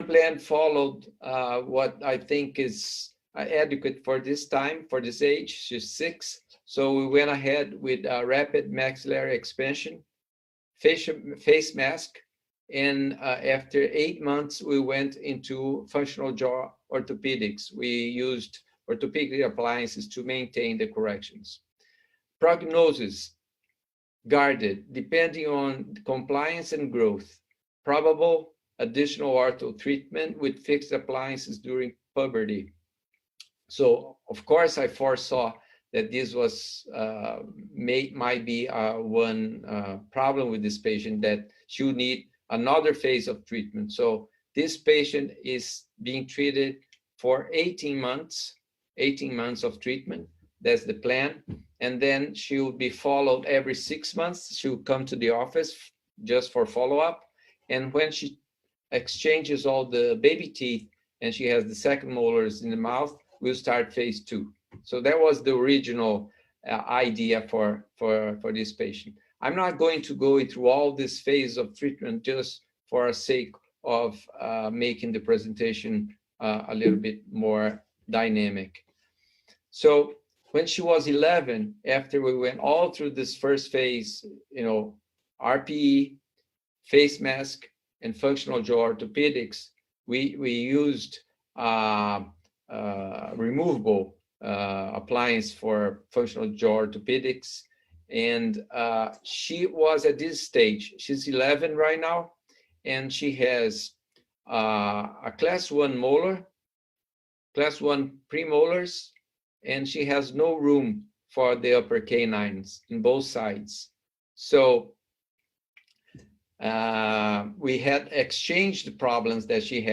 plan followed what I think is adequate for this time, for this age. She's 6. So we went ahead with rapid maxillary expansion, face mask, and after 8 months, we went into functional jaw orthopedics. We used orthopedic appliances to maintain the corrections. Prognosis, guarded, depending on compliance and growth. Probable additional ortho treatment with fixed appliances during puberty. So, of course, I foresaw that this was might be one problem with this patient, that she would need another phase of treatment. So this patient is being treated for 18 months of treatment. That's the plan. And then she will be followed every 6 months. She will come to the office just for follow-up. And when she exchanges all the baby teeth and she has the second molars in the mouth, we'll start phase 2. So that was the original idea for this patient. I'm not going to go through all this phase of treatment just for the sake of making the presentation a little bit more dynamic. So when she was 11, after we went all through this first phase, RPE, face mask, and functional jaw orthopedics, we used removable appliance for functional jaw orthopedics. And she was at this stage, she's 11 right now, and she has a class 1 molar, class 1 premolars, and she has no room for the upper canines in both sides. So we had exchanged the problems that she